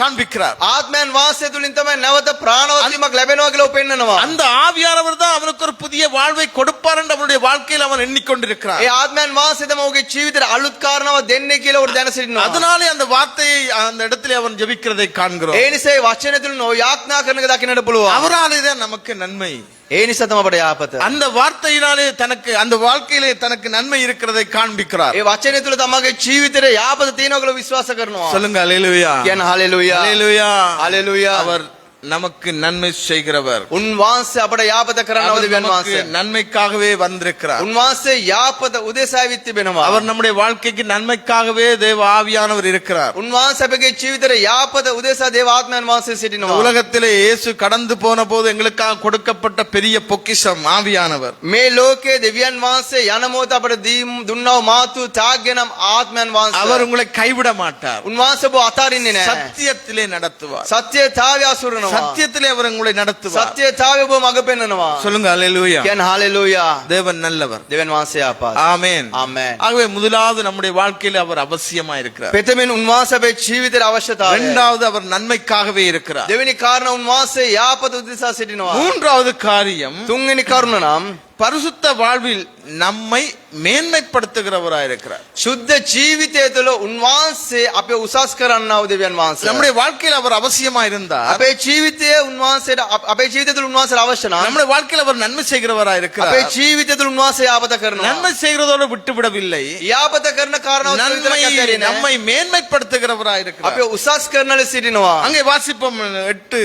காண்பிக்கிறார். ආත්මයන් වාසය තුලින් තමයි නැවත ප්‍රාණවත් වීමක් ලැබෙනවා කියලා පෙන්නනවා. அந்த ஆவியானவர் தான் அவனுக்கு ஒரு புதிய வாழ்வை கொடுப்பார் என்று அவனுடைய வாழ்க்கையில் அவன் எண்ணிக்கொண்டிருக்கிறான். ඒ ආත්මයන් වාසය තමයි ඔහුගේ ජීවිතේට අලුත් කාරණාවක් දෙන්නේ කියලා උඩ දැන සිටිනවා. அதனாலே அந்த வார்த்தையை அந்த இடத்திலே அவன் ஜெபிக்கிறதை காண்கிறோம். ඒ නිසා ඒ වචන තුලින් ඔහු යාඥා කරන එක දකින්නට පුළුවන්. அவராலே தான் நமக்கு நன்மை. ඒ නිසා තමයි අපට යාපත. அந்த வார்த்தையினாலே தனக்கு அந்த வாழ்க்கையிலே தனக்கு நன்மை இருக்கிறதை காண்பிக்கிறார். ඒ වචනය තුල තමගේ ජීවිතේට යාපත තියෙනවා කියලා විශ්වාස කරනවා. சொல்லுங்க அல்லேலூயா. කියන හලෙලූයා. அல்லேலூயா. හලෙලූයා. அவர் நமக்கு நன்மை செய்கிறவர். උන්වහන්සේ අපට යාපත කරන්නව அவர் දෙවියන් நமக்கு වහන්සේ. நன்மைக்காகவே வந்திருக்கிறார். උන්වහන්සේ යාපත උදෙසාවිත් තිබෙනවා. அவர் நம்முடைய வாழ்க்கைக்கு நன்மைக்காகவே தேவ ஆவியானவர் இருக்கிறார். උන්වහන්සේ අපගේ ජීවිතේට යාපත උදෙසා දේව ආත්මයන් වහන්සේ இந்த සිටිනවා. உலகத்திலே இயேசு கடந்து போன போது எங்களுக்காக கொடுக்கப்பட்ட பெரிய பொக்கிஷம் ஆவியானவர். මේ ලෝකයේ දෙවියන් වහන්සේ යන මොහොත අපට දුන්නව මාතු ත්‍යාග්‍යනම් ආත්මයන් වහන්සේ. அவர் உங்களை கைவிட மாட்டார். උන්වහන්සේ ඔබ අතාරින්නේ නැහැ. சத்தியத்திலே நடத்துவார். සත්‍යතාවය අසුරනවා. சத்தியத்திலே அவர் உங்களை நடத்துவார். සත්‍යතාවය ඔබ මඟ පෙන්නනවා. சொல்லுங்க அல்லேலூயா. කියන හලෙලූයා. தேவன் நல்லவர். දෙවියන් වහන්සේ ආපාත. ஆமென். ආමේන්. ஆகவே முதலாவது நம்முடைய வாழ்க்கையில அவர் அவசியமா இருக்கிறார். පෙතමින් උන්වහන්සේ අපේ ජීවිතේ අවශ්‍යතාවය. இரண்டாவது அவர் நன்மைக்காகவே இருக்கிறார். දෙවෙනි කාරණා උන්වහන්සේ යාපත උදෙසා සිටිනවා. மூன்றாவது காரியம் තුන්වෙනි කරුණ නම් பரிசுத்த வாழ்வில் நம்மை மேன்மைப்படுத்துகிறவராயிருக்கிறார். සුද්ධ ජීවිතය තුළ උන්වහන්සේ අපේ උසස් කරන්නා වූ දෙවියන් වහන්සේ. நம்முடைய வாழ்க்கையில் அவர் அவசியமா இருந்தார். අපේ ජීවිතයේ උන්වහන්සේට අපේ ජීවිතය තුළ උන්වහන්සේට අවශ්‍ය නම් நம்முடைய வாழ்க்கையில் அவர் நன்மை செய்கிறவராயிருக்கிறார். අපේ ජීවිතය තුළ උන්වහන්සේ යාපත කරනවා. நன்மை செய்கிறதோடு விட்டுவிடவில்லை, යාපත කරන කාරණාව තුළ நன்மை විතරක් ඇතේ නෑ. நம்மை மேன்மைப்படுத்துகிறவராயிருக்கிறார். අපේ උසස් කරන ලෙස සිටිනවා. அங்கே வாசிப்போம் 8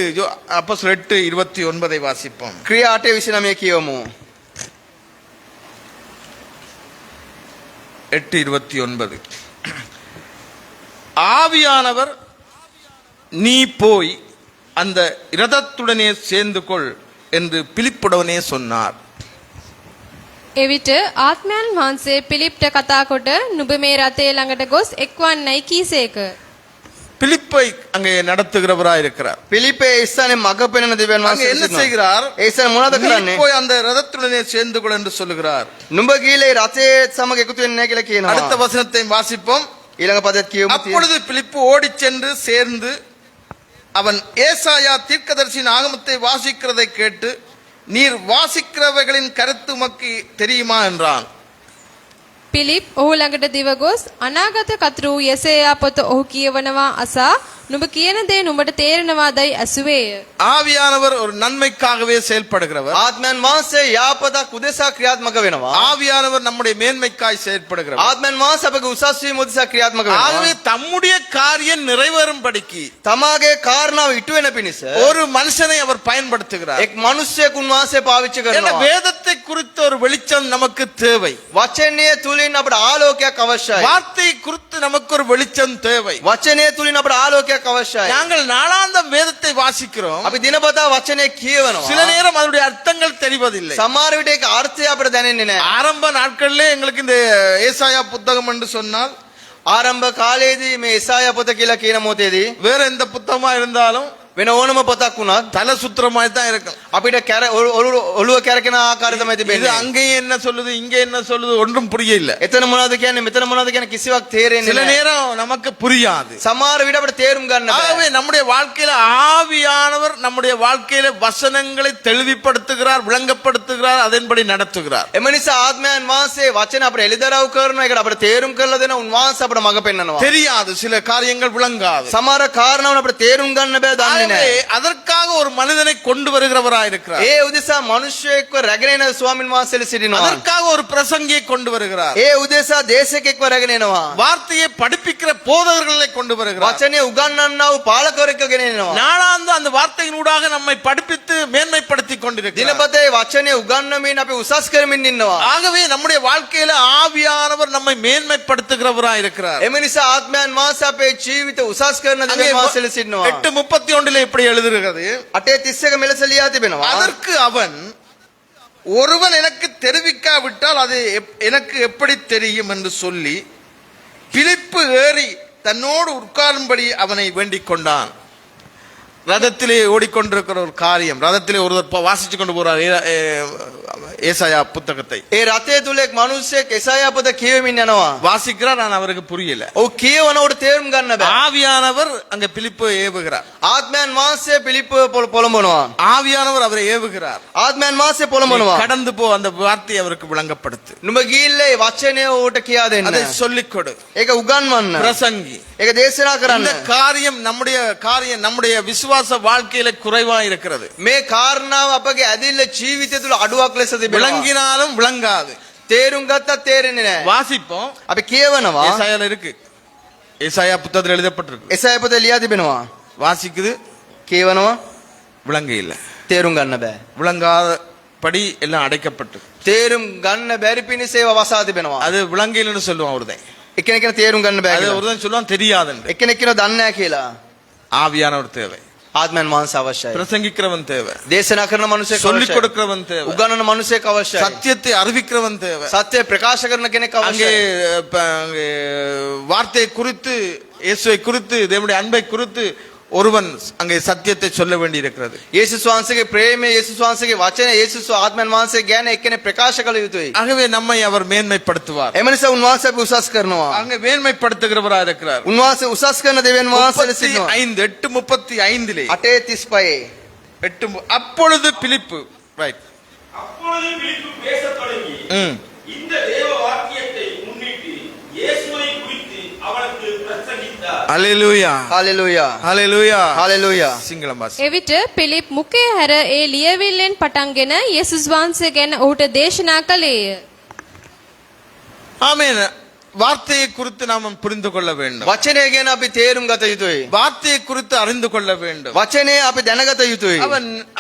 அப்போஸ்தலர் 8:29 வாசிப்போம். ක්‍රියා 8:29 කියවමු. 8:29 ஆவியானவர் நீ போய் அந்த இரதத்துடனே சேர்ந்து கொள் என்று பிலிப்புடனே சொன்னார். එවිට ආත්මයන් වහන්සේ පිලිප්ට කතා කොට නුඹ මේ රථය ළඟට ගොස් එක්වන්නයි කීසේක. பிலிப்பை அங்கே நடத்துகிறவராய் இருக்கிறார். පිලිපේ ඉස්සනේ මඟ පෙන්වන දෙවියන් அங்கே වහන්සේ என்ன සිටිනවා. செய்கிறார்? ඒ ඉස්සනේ මොනවද நீ කරන්නේ? போய் அந்த ரதத்துடனே சேர்ந்து கொள் என்று சொல்லுகிறார். නුඹ ගිහලා ඒ රථයේ සමග එකතු වෙන්නේ නැහැ කියලා කියනවා. அடுத்த வசனத்தை வாசிப்போம். ඊළඟ පදයට කියවමු. அப்பொழுது பிலிப்பு ஓடிச் சென்று சேர்ந்து அவன் ஏசாயா தீர்க்கதரிசியின் ஆகமத்தை வாசிக்கிறதை கேட்டு நீர் வாசிக்கிறவைகளின் கருத்து உமக்கு தெரியுமா என்றான். පිලිප් ඔහු ළඟට දිව ගොස් අනාගත කතෘ යෙසයා පොත ඔහු කියවනවා අසා නුඹ කියන දේ නුඹට තේරෙනවාදයි ඇසුවේය. ஆவியானவர் ஒரு நன்மைக்காகவே செயல்படுகிறவர். ආත්මයන් වහන්සේ යාපතක් උදෙසා ක්‍රියාත්මක වෙනවා. ஆவியானவர் நம்முடைய மேன்மைக்காய் செயல்படுகிறவர். ආත්මයන් වහන්සේ අපගේ උසස් වීම උදෙසා ක්‍රියාත්මක ஆகவே වෙනවා. தம்முடைய காரியம் நிறைவேறும்படிக்கு තමාගේ කාරණාව ඉටු වෙන පිණිස ஒரு மனுஷனை அவர் பயன்படுத்துகிறார். එක් මිනිසෙක් උන්වහන්සේ පාවිච්චි ஏன்னா කරනවා. வேதத்தை குறித்த ஒரு வெளிச்சம் நமக்கு தேவை. වචනය තුලින් අපට ආලෝකයක් අවශ්‍යයි. வார்த்தை குறித்து நமக்கு ஒரு வெளிச்சம் தேவை. වචනය තුලින් අපට ආලෝකයක් අවශ්‍යයි. நாங்கள் நாளாந்தம் வேதத்தை வாசிக்கிறோம். අපි දිනපතා වචනය කියවනවා. சில நேரம் அதனுடைய அர்த்தங்கள் தெரிவதில்லை. සමහර විට ඒක අර්ථය අපට දැනෙන්නේ නැහැ. ஆரம்ப நாட்களிலே எங்களுக்கு இந்த ஏசாயா புத்தகம் என்று சொன்னால் ආරම්භ කාලයේදී මේ ඉසායා පොත කියලා කියන මොහොතේදී வேற எந்த புத்தகமா இருந்தாலும் වෙන ඕනම පොතක් වුණත් தலை சுத்திரமாய் தான் இருக்கும். අපිට ඔළුව කැරකෙන ආකාරය තමයි இது තිබෙන්නේ. அங்கேயே என்ன சொல்லுது இங்க என்ன சொல்லுது ஒன்றும் புரியல. එතන මොනවද කියන්නේ මෙතන මොනවද කියන්නේ කිසිවක් තේරෙන්නේ சில නැහැ. நேரம் நமக்கு புரியாது. සමහර විට අපිට තේරුම් ගන්න ஆகவே බෑ. நம்முடைய வாழ்க்கையில ஆவியானவர் நம்முடைய வாழ்க்கையில வசனங்களை தெளிவுபடுத்துகிறார், விளங்கப்படுத்துகிறார், அதன்படி நடத்துகிறார். එම නිසා ආත්මයන් වහන්සේ වචන අපිට එළිදරව් කරනවා. ඒකට අපිට තේරුම් කරලා දෙන උන්වහන්සේ අපිට මඟ පෙන්නනවා. தெரியாது, சில காரியங்கள் விளங்காது. සමහර කාරණාවන් අපිට තේරුම් ගන්න බෑ, දන්නේ ஆகவே නැහැ. அதற்காக ஒரு மனிதனை கொண்டு வருகிறவராயிருக்கிறார். ඒ උදෙසා මිනිසෙක්ව රැගෙන එන ස්වාමින් වහන්සේලා සිටිනවා. அதற்காக ஒரு பிரசங்கியை கொண்டு வருகிறார். ඒ උදෙසා දේශකෙක්ව රැගෙන එනවා. வார்த்தையை படிப்பிக்கிற போதகர்களை கொண்டு வருகிறார். වචනේ උගන්වන්නා වූ පාලකවරයෙක්ව ගෙන එනවා. நாளாந்து அந்த வார்த்தையினூடாக நம்மை படிப்பித்து மேன்மைப்படுத்தி கொண்டிருக்கிறார். දිනපතේ වචනේ උගන්වමින් අපි උසස් කරමින් ඉන්නවා. ஆகவே நம்முடைய வாழ்க்கையில ஆவியானவர் நம்மை மேன்மைப்படுத்துகிறவராய் இருக்கிறார். එම නිසා ආත්මයන් වහන්සේ අපේ ජීවිත උසස් කරන அங்கே දෙවියන් වහන්සේලා සිටිනවා. 8:31 இப்படி எழுதுகிறது. 8:31 මෙලෙස ලියා තිබෙනවා. அதற்கு அவன், ஒருவன் எனக்கு தெரிவிக்காவிட்டால் அது எனக்கு எப்படி தெரியும் என்று சொல்லி பிலிப்பு ஏறி தன்னோடு உட்காரும்படி அவனை வேண்டிக் கொண்டான். ரதத்திலே ஓடிக்கொண்டிருக்கிற ஒரு காரியம், ரதத்திலே ஒருவர் வாசிச்சு கொண்டு போறார் ஏசாயா புத்தகத்தை. ඒ රථය තුල එක් මිනිසෙක් එසායා පොත කියවමින් යනවා. வாசிக்கிறார், நான் அவருக்கு புரியல. ඔව් කියවනකොට තේරුම් ගන්න බෑ. ஆவியானவர் அங்க பிலிப்பை ஏவுகிறார். ආත්මයන් වහන්සේ පිලිප්පව පොළඹනවා. ஆவியானவர் அவரை ஏவுகிறார். ආත්මයන් වහන්සේ පොළඹනවා. கடந்து போ, அந்த வார்த்தையை அவருக்கு விளங்கப்படுத்து, නුඹ ගිහිල්ලා ඒ වචනය ඌට කියා දෙන්න. அதை சொல்லிக் கொடு, ඒක උගන්වන්න. பிரசங்கி. ඒක දේශනා කරන්න. இந்த காரியம் நம்முடைய விசுவாச வாழ்க்கையில குறைவா இருக்கிறது. මේ කාරණාව අපගේ ඇදිල්ල ජීවිතය තුල අඩුවක් ලෙස තිබෙනවා. விளங்கினாலும் விளங்காது. තේරුම් ගත්තත් තේරෙන්නේ නැහැ. வாசிப்போம், අපි කියවනවා. ஏசாயால இருக்கு, ஏசாயா புத்தகத்தில் எழுதப்பட்டிருக்கு. එසායා පොත ලියා තිබෙනවා. வாசிக்குது, කියවනවා. விளங்க இல்ல. තේරුම් ගන්න බෑ. விளங்காதபடி எல்லாம் அடைக்கப்பட்டு, තේරුම් ගන්න බැරි පිණිස ඒවා වසා තිබෙනවා. அது விளங்கலன்னு சொல்லுவான் ஒருத்தன். එක්කෙනෙක් තේරුම් ගන්න බෑ அது කියලා. ஒருத்தன் சொல்லுவான் தெரியாதுன்னு. එක්කෙනෙක් කියනවා දන්නේ නැහැ කියලා. ஆவியானவர் தேவை, ආත්මයන් වහන්සේ අවශ්‍යයි. பிரசங்கிக்கிறவன் தேவை, දේශනා කරන මනුස්සයෙක් சொல்லிக் අවශ්‍යයි. கொடுக்கிறவன் தேவை, උගන්වන මනුස්සයෙක් අවශ්‍යයි. சத்தியத்தை அறிவிக்கிறவன் தேவை. සත්‍ය ප්‍රකාශ කරන කෙනෙක් அங்கே අවශ්‍යයි. அங்கே வார்த்தையை குறித்து, இயேசுவை குறித்து, தேவனுடைய அன்பை குறித்து ஒருவன் அங்கே சத்தியத்தை சொல்ல வேண்டி இருக்கிறது. යේසුස් වහන්සේගේ ප්‍රේමය, යේසුස් වහන්සේගේ වචනය, යේසුස් ආත්මයන් වහන්සේ ගැන එක්කෙනෙක් ප්‍රකාශ කළ යුතුයි. ஆகவே நம்மை அவர் மேன்மைப்படுத்துவார். එම නිසා උන්වහන්සේ අපි උසස් කරනවා. அங்கே மேன்மைப்படுத்துகிறவராக இருக்கிறார். උන්වහන්සේ උසස් කරන දෙවියන් වහන්සේලා සිටිනවා. 8:35 8:35 அப்பொழுது பிலிப்பு, ரைட், அப்பொழுது பிலிப்பு பேசத் தொடங்கி இந்த தேவ வாக்கியத்தை முன்னிட்டு இயேசுவை குறித்து அவனுக்கு பிரசங்கித்தார். ஹalleluya, හalleluya ஹalleluya, හalleluya. சிங்களம் வாசி. එවිට පිලිප් මුඛය හැර ඒ ලියවිල්ලෙන් පටන්ගෙන යේසුස් වහන්සේ ගැන ඔහුට දේශනා කළේය. ஆமென். வார்த்தையை குறித்து நாம் புரிந்து கொள்ள வேண்டும். වචනය ගැන අපි තේරුම් ගත යුතුයි. வார்த்தையை குறித்து அறிந்து கொள்ள வேண்டும். වචනය අපි දැනගත යුතුයි.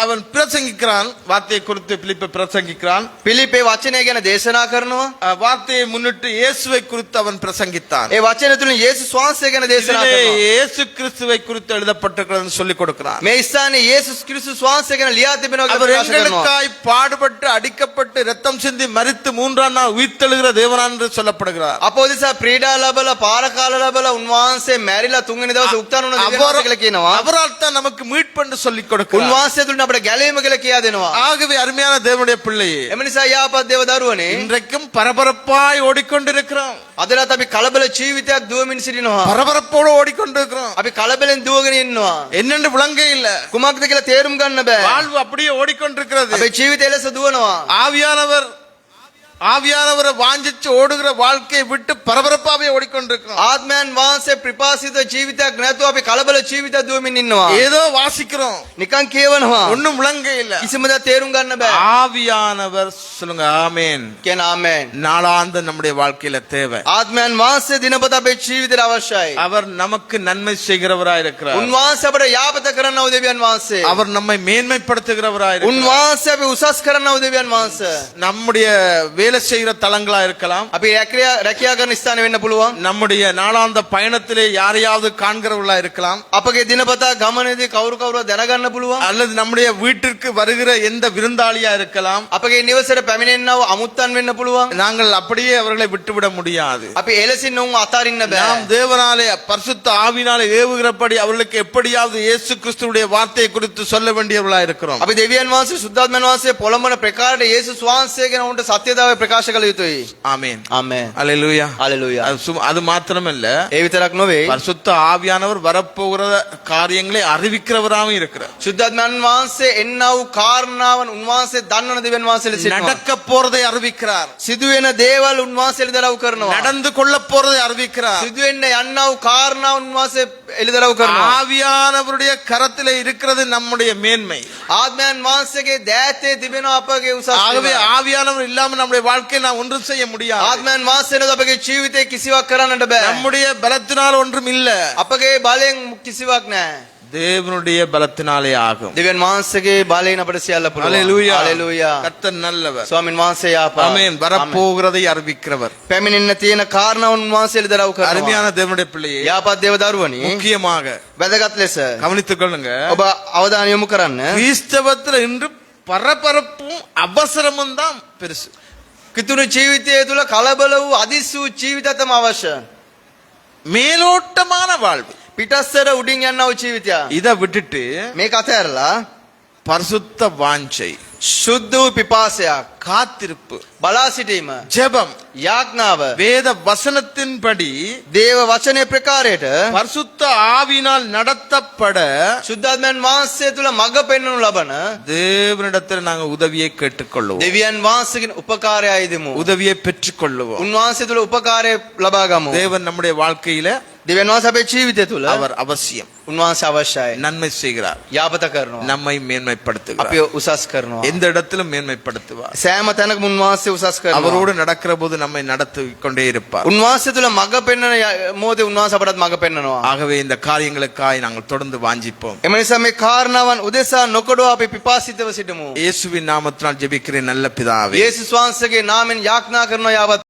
அவன் பிரசங்கிக்கிறான், வார்த்தையை குறித்து பிலிப்பு பிரசங்கிக்கிறான். පිලිපේ වචනය ගැන දේශනා කරනවා. வார்த்தையை முன்னிட்டு இயேசுவை குறித்து அவன் பிரசங்கித்தான். ඒ වචන තුලින් යේසුස් වහන්සේ ගැන දේශනා இதிலே කරනවා. இயேசு கிறிஸ்துவை குறித்து எழுதப்பட்டிருக்கிறது சொல்லிக் கொடுக்கிறான். මේ ස්ථානයේ යේසුස් ක්‍රිස්තුස් වහන්සේ ගැන ලියා තිබෙනවා කියලා அவர் ප්‍රකාශ කරනවා. எங்களுக்காய் பாடுபட்டு அடிக்கப்பட்டு ரத்தம் சிந்தி மரித்து மூன்றாம் நாள் உயிர்த்தெழுகிற தேவனான் என்று சொல்லப்படுகிறார். අපෝදිසා ක්‍රීඩා ලැබලා පාරකාල ලැබලා උන්වහන්සේ මැරිලා තුන්වෙනි දවසේ උත්තරන වුණ දෙවියන් වහන්සේ කියලා කියනවා. அவரால் தான் நமக்கு மீட்பு என்று சொல்லிக் கொடுக்கிறார். උන්වහන්සේ තුලින් අපිට ගැලවීම කියලා කියා දෙනවා. ஆகவே அருமையான தேவனுடைய பிள்ளையே, එම නිසා යාපත් දේව දරුවනේ இன்றைக்கும் பரபரப்பாய் ஓடிக்கொண்டிருக்கிறோம். අදලත් අපි කලබල ජීවිතයක් දුවමින් සිටිනවා. பரபரப்போடு ஓடிக்கொண்டிருக்கிறோம். අපි කලබලෙන් දුවගෙන ඉන්නවා. என்னென்று விளங்க இல்ல. කුමක්ද කියලා තේරුම් ගන්න බෑ. வாழ்வு அப்படியே ஓடிக்கொண்டிருக்கிறது. අපේ ජීවිතය ලෙස දුවනවා. ஆவியானவரை வாஞ்சிச்சு ஓடுகிற வாழ்க்கையை விட்டு பரபரப்பாவே ஓடிக்கொண்டிருக்கிறோம். ආත්මයන් වහන්සේ ප්‍රිපාසිත ජීවිතයක් නැතුව අපි කලබල ජීවිතයක් දුවමින් ඉන්නවා. ஏதோ வாசிக்கிறோம், නිකන් කියවනවා. ஒண்ணும் விளங்க இல்ல. කිසිම දෙයක් තේරුම් ගන්න බෑ. ஆவியானவர், சொல்லுங்க ஆமென், කියන ආමෙන්. நாளாந்த நம்முடைய வாழ்க்கையில தேவை. ආත්මයන් වහන්සේ දිනපත අපේ ජීවිතයට අවශ්‍යයි. அவர் நமக்கு நன்மை செய்கிறவராய் இருக்கிறார். උන්වහන්සේ අපට යාපත කරන්නව දෙවියන් වහන්සේ. அவர் நம்மை மேன்மைப்படுத்துகிறவராய் இருக்கிறார். උන්වහන්සේ අපි උසස් කරන්නව දෙවියන් වහන්සේ. நம்முடைய வேலை செய்கிற தலங்களா இருக்கலாம், අපි රැකියා කරන ස්ථාන වෙන්න පුළුවන්. நம்முடைய நாளாந்த பயணத்திலே யாரையாவது காண்கிறவர்களா இருக்கலாம், අපගේ දිනපතා ගමනේදී කවුරු දැනගන්න පුළුවන්. அல்லது நம்முடைய வீட்டிற்கு வருகிற எந்த விருந்தாளியா இருக்கலாம். අපගේ නිවසට පැමිණෙන්නව අමුත්තන් වෙන්න පුළුවන්. நாங்கள் அப்படியே அவர்களை விட்டுவிட முடியாது. අපි එලසින් උන් අතාරින්න බෑ. நாம் தேவனாலே பரிசுத்த ஆவினாலே ஏவுகிறபடி அவர்களுக்கு எப்படியாவது இயேசு கிறிஸ்துவுடைய வார்த்தையை குறித்து சொல்ல வேண்டியவர்களா இருக்கிறோம். අපි දෙවියන් වහන්සේ සුද්ධාත්මයන් වහන්සේ පොළඹන ප්‍රකාරයට යේසුස් වහන්සේ ගැන උන්ට සත්‍යතාවය ප්‍රකාශ කළ යුතුයි. ஆமென். ආමේන්. அல்லேலூயா. හalleluya. அது மாத்திரமல்ல, ඒ විතරක් නොවේ. பரிசுத்த ஆவியானவர் வரப்போகிற காரியங்களை அறிவிக்கிறவராகவும் இருக்கிறார். සුද්ධාත්මයන් වහන්සේ එන්නා වූ කාරණාවන් උන්වහන්සේ දන්නන දෙවියන් වහන්සේ ලෙස සිටිනවා. நடக்க போறதை அறிவிக்கிறார். සිදුවෙන දේවල් උන්වහන්සේ එළිදරව් කරනවා. நடந்து கொள்ள போறதை அறிவிக்கிறார். සිදුවෙන්න යන්නා වූ කාරණා උන්වහන්සේ එළිදරව් කරනවා. ஆவியானவருடைய கரத்திலே இருக்கிறது நம்முடைய மேன்மை. ආත්මයන් වහන්සේගේ දෑතේ තිබෙනවා අපගේ උසස් ஆகவே වීම. ஆவியானவர் இல்லாம நம்முடைய வாழ்க்கையை நாம் ஒன்றும் செய்ய முடியாது. ආත්මයන් වහන්සේ නැතුව අපගේ ජීවිතේ කිසිවක් කරන්නට බෑ. நம்முடைய பலத்தினால் ஒன்றும் இல்ல, අපගේ බලයෙන් කිසිවක් නැහැ. தேவனுடைய பலத்தினாலே ஆகும். දෙවියන් වහන්සේගේ බලයෙන් අපට සියල්ල පුළුවන්. அல்லேலூயா. හalleluya. கர்த்தர் நல்லவர். ස්වාමීන් වහන්සේ යාපා. ஆமென். வரப்போகிறதை அறிவிக்கிறவர். පැමිණෙන්න තියෙන කාරණා උන්වහන්සේ එළිදරව් කරනවා. அருமையான தேவனுடைய பிள்ளையே, යාපත් දේව දරුවනි முக்கியமாக වැදගත් ලෙස கவனித்துக் கொள்ளுங்க. ඔබ අවධානය යොමු කරන්න. கிறிஸ்தவத்துல இன்று பரபரப்பும் அவசரமும் தான் பெருசு. කිතුණු ජීවිතය තුළ කලබල වූ අදිස් වූ ජීවිතය තමයි අවශ්‍ය. மேலோட்டமான வாழ்வு. පිටස්සර උඩින් යනවා වූ ජීවිතය. இதை விட்டுட்டு මේක අතහැරලා பரிசுத்த வாஞ்சை, සුද්ධ වූ පිපාසයක්, காத்திருப்பு, බලා සිටීම, ஜெபம், යාඥාව, வேத வசனத்தின்படி දේව වචනේ ප්‍රකාරයට பரிசுத்த ஆவியினால் நடத்தப்பட සුද්ධාත්මයන් වහන්සේ තුළ මඟ පෙන්වනු ලබන தேவனிடத்தில் நாங்கள் உதவியை கேட்டுக்கொள்வோம், දෙවියන් වහන්සේගෙන් උපකාරය අයදිමු. உதவியை பெற்றுக்கொள்வோம். උන්වහන්සේ තුළ උපකාරය ලබා ගමු. தேவன் நம்முடைய வாழ்க்கையில දෙවියන් වහන්සේ අපේ ජීවිතය තුළ அவர் அவசியம் උන්වහන්සේ අවශ්‍යයි. நன்மை செய்கிறார், යාපත කරනවා. நம்மை மேன்மைப்படுத்துகிறார், අපිව උසස් කරනවා. எந்த இடத்திலும் மேன்மைப்படுத்துவார். සෑම තැනකම උන්වහන්සේ උසස් කරනවා. அவரோடு நடக்கிற போது நம்மை நடத்தி கொண்டே இருப்பார். උන්වහන්සේ තුළ මඟ පෙන්වන මොහොතේ උන්වහන්සේ අපටත් මඟ පෙන්වනවා. ஆகவே இந்த காரியங்களுக்காய் நாங்கள் தொடர்ந்து வாஞ்சிப்போம். එම නිසා මේ කාරණාවන් උදෙසා නොකඩවා අපි පිපාසිතව සිටමු. இயேசுவின் நாமத்தினால் ஜெபிக்கிறேன் நல்ல பிதாவே. යේසුස් වහන්සේගේ නාමයෙන් යාඥා කරනවා යාවත්